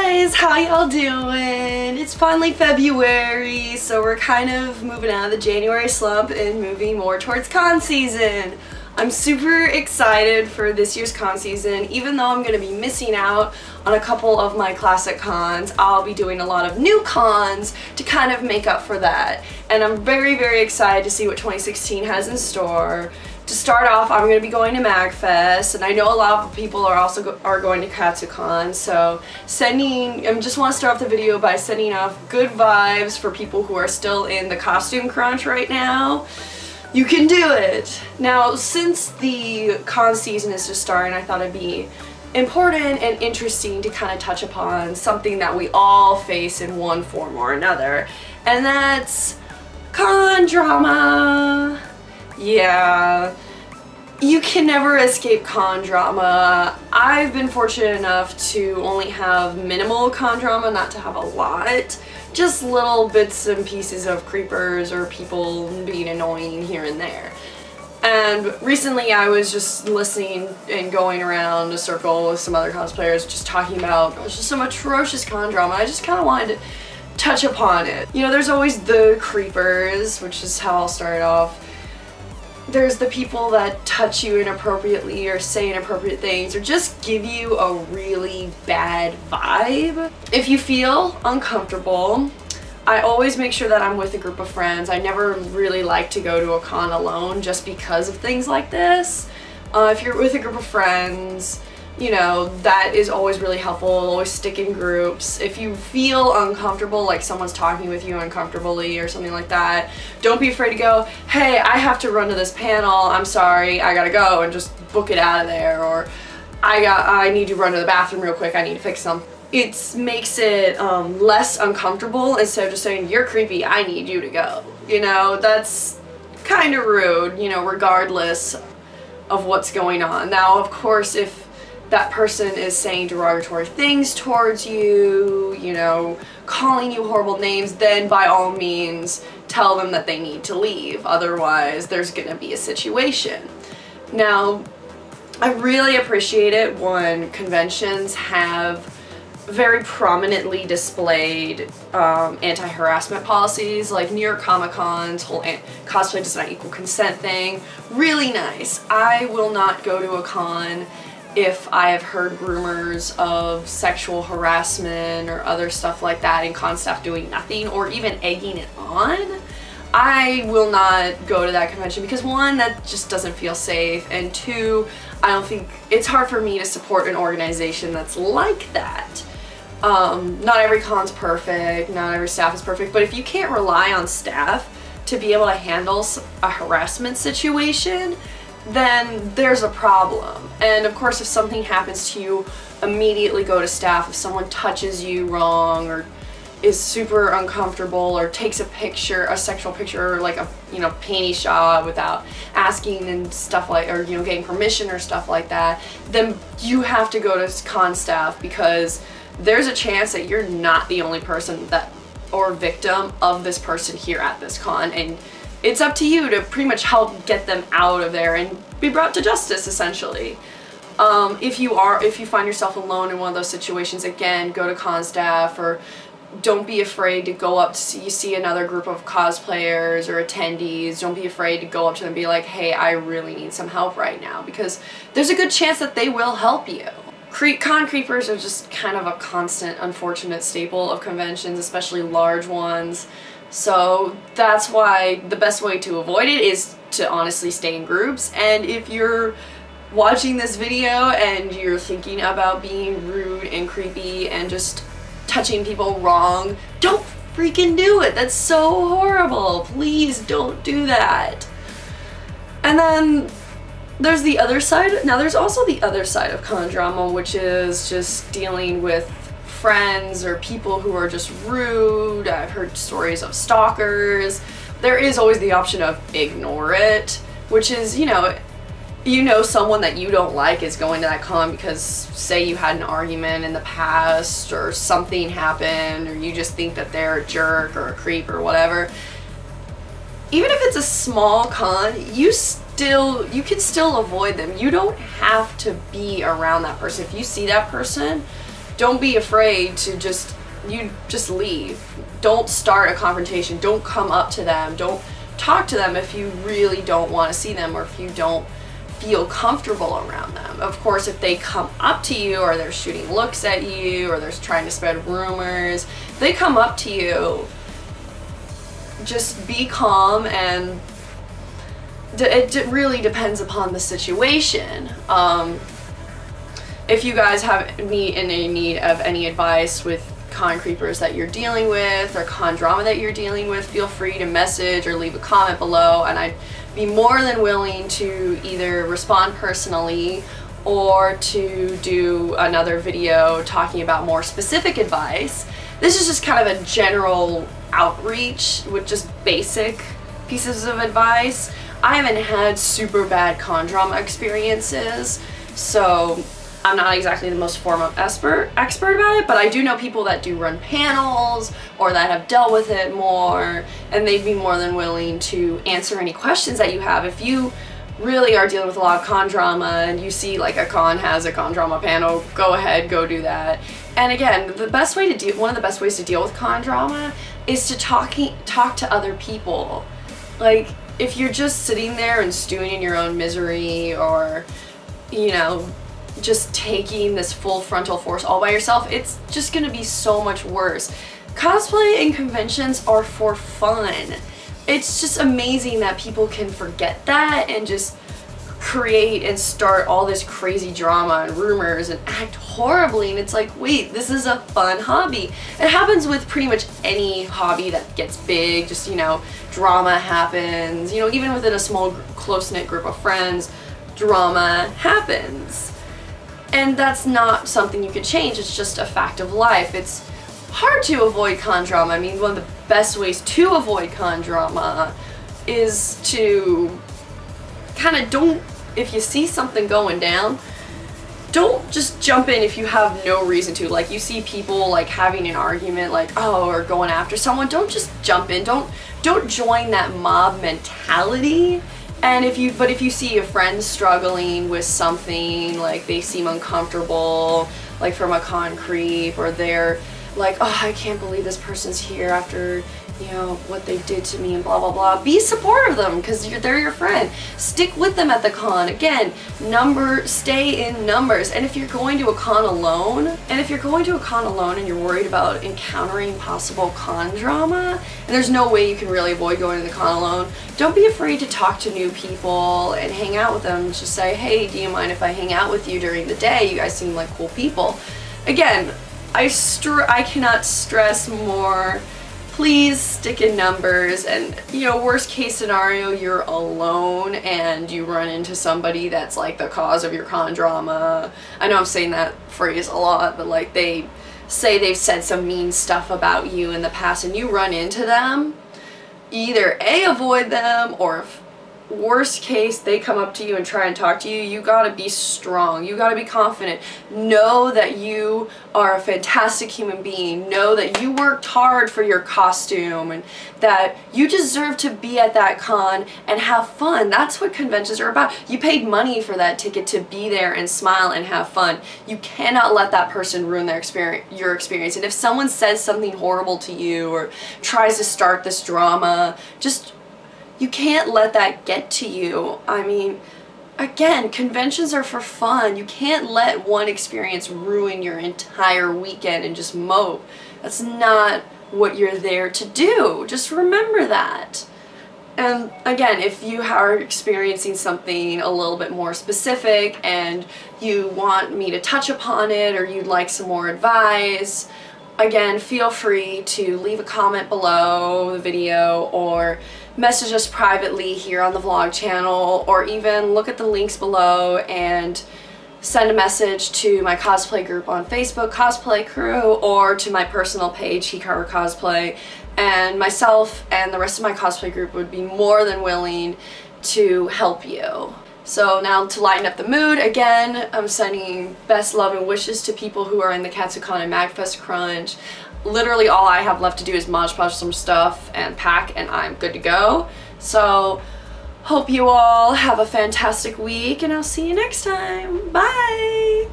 guys, how y'all doing? It's finally February, so we're kind of moving out of the January slump and moving more towards con season. I'm super excited for this year's con season. Even though I'm going to be missing out on a couple of my classic cons, I'll be doing a lot of new cons to kind of make up for that. And I'm very, very excited to see what 2016 has in store. To start off, I'm going to be going to MagFest, and I know a lot of people are also going to Katsucon, so I just want to start off the video by sending off good vibes for people who are still in the costume crunch right now. You can do it! Now, since the con season is just starting, I thought it'd be important and interesting to kind of touch upon something that we all face in one form or another, and that's con drama. Yeah, you can never escape con drama. I've been fortunate enough to only have minimal con drama, not to have a lot. Just little bits and pieces of creepers or people being annoying here and there. And recently I was just listening and going around a circle with some other cosplayers just talking about just some atrocious con drama. I just kind of wanted to touch upon it. You know, there's always the creepers, which is how I'll start off. There's the people that touch you inappropriately or say inappropriate things or just give you a really bad vibe. If you feel uncomfortable, I always make sure that I'm with a group of friends. I never really like to go to a con alone just because of things like this. If you're with a group of friends, you know, that is always really helpful. Always stick in groups. If you feel uncomfortable, like someone's talking with you uncomfortably or something like that, don't be afraid to go, hey, I have to run to this panel, I'm sorry, I gotta go, and just book it out of there, or I need to run to the bathroom real quick, I need to fix something. It makes it less uncomfortable instead of just saying, you're creepy, I need you to go. You know, that's kind of rude, you know, regardless of what's going on. Now, of course, if that person is saying derogatory things towards you, you know, calling you horrible names, then by all means tell them that they need to leave. Otherwise, there's gonna be a situation. Now, I really appreciate it when conventions have very prominently displayed anti-harassment policies, like New York Comic Con's whole cosplay does not equal consent thing. Really nice. I will not go to a con if I have heard rumors of sexual harassment or other stuff like that and con staff doing nothing or even egging it on. I will not go to that convention because one, that just doesn't feel safe, and two, I don't think it's hard for me to support an organization that's like that. Not every con's perfect, not every staff is perfect, but if you can't rely on staff to be able to handle a harassment situation, then there's a problem. And of course, if something happens to you, immediately go to staff. If someone touches you wrong or is super uncomfortable or takes a picture, a sexual picture, or like a, you know, panty shot without asking and stuff like, or, you know, getting permission or stuff like that, then you have to go to con staff, because there's a chance that you're not the only person that or victim of this person here at this con, and it's up to you to pretty much help get them out of there and be brought to justice, essentially. If you find yourself alone in one of those situations, again, go to con staff, or don't be afraid to go up to see another group of cosplayers or attendees. Don't be afraid to go up to them and be like, hey, I really need some help right now, because there's a good chance that they will help you. Con creepers are just kind of a constant, unfortunate staple of conventions, especially large ones. So that's why the best way to avoid it is to honestly stay in groups. And if you're watching this video and you're thinking about being rude and creepy and just touching people wrong, don't freaking do it. That's so horrible. Please don't do that. And then there's the other side. Now there's also the other side of con drama, which is just dealing with friends or people who are just rude. I've heard stories of stalkers. There is always the option of ignore it, which is, you know someone that you don't like is going to that con because, say, you had an argument in the past or something happened, or you just think that they're a jerk or a creep or whatever. Even if it's a small con, you can still avoid them. You don't have to be around that person. If you see that person, don't be afraid to just leave. Don't start a confrontation. Don't come up to them. Don't talk to them if you really don't want to see them or if you don't feel comfortable around them. Of course, if they come up to you or they're shooting looks at you or they're trying to spread rumors, if they come up to you, just be calm, and it really depends upon the situation. If you guys have me in a need of any advice with con creepers that you're dealing with or con drama that you're dealing with, feel free to message or leave a comment below, and I'd be more than willing to either respond personally or to do another video talking about more specific advice. This is just kind of a general outreach with just basic pieces of advice. I haven't had super bad con drama experiences, so I'm not exactly the most formal expert about it, but I do know people that do run panels or that have dealt with it more, and they'd be more than willing to answer any questions that you have. If you really are dealing with a lot of con drama and you see like a con has a con drama panel, go ahead, go do that. And again, one of the best ways to deal with con drama is to talk to other people. Like, if you're just sitting there and stewing in your own misery, or, you know, just taking this full frontal force all by yourself, it's just gonna be so much worse. Cosplay and conventions are for fun. It's just amazing that people can forget that and just create and start all this crazy drama and rumors and act horribly, and it's like, wait, this is a fun hobby. It happens with pretty much any hobby that gets big. Just, you know, drama happens, you know, even within a small close-knit group of friends, drama happens. And that's not something you can change, it's just a fact of life. It's hard to avoid con drama. I mean, one of the best ways to avoid con drama is to kind of if you see something going down, don't just jump in if you have no reason to. Like, you see people like having an argument, like, oh, or going after someone, don't just jump in. Don't join that mob mentality. And if you see a friend struggling with something, like they seem uncomfortable, like from a con creep, or they're like, oh, I can't believe this person's here after, you know, what they did to me and blah, blah, blah. Be supportive of them because they're your friend. Stick with them at the con. Again, stay in numbers. And if you're going to a con alone, and you're worried about encountering possible con drama, and there's no way you can really avoid going to the con alone, don't be afraid to talk to new people and hang out with them. Just say, hey, do you mind if I hang out with you during the day? You guys seem like cool people. Again, I cannot stress more, please stick in numbers. And, you know, worst case scenario, you're alone and you run into somebody that's like the cause of your con drama. I know I'm saying that phrase a lot, but like they say they've said some mean stuff about you in the past and you run into them, either A, avoid them, or if worst case they come up to you and try and talk to you, you gotta be strong, you gotta be confident. Know that you are a fantastic human being. Know that you worked hard for your costume and that you deserve to be at that con and have fun. That's what conventions are about. You paid money for that ticket to be there and smile and have fun. You cannot let that person ruin your experience. And if someone says something horrible to you or tries to start this drama, you can't let that get to you. I mean, again, conventions are for fun. You can't let one experience ruin your entire weekend and just mope. That's not what you're there to do. Just remember that. And again, if you are experiencing something a little bit more specific and you want me to touch upon it or you'd like some more advice, again, feel free to leave a comment below the video or message us privately here on the vlog channel, or even look at the links below and send a message to my cosplay group on Facebook, Cosplay Crew, or to my personal page, Hikaru Cosplay, and myself and the rest of my cosplay group would be more than willing to help you. So now, to lighten up the mood, again, I'm sending best love and wishes to people who are in the Katsucon and MagFest crunch. Literally all I have left to do is Mod Podge some stuff and pack, and I'm good to go. So hope you all have a fantastic week, and I'll see you next time. Bye!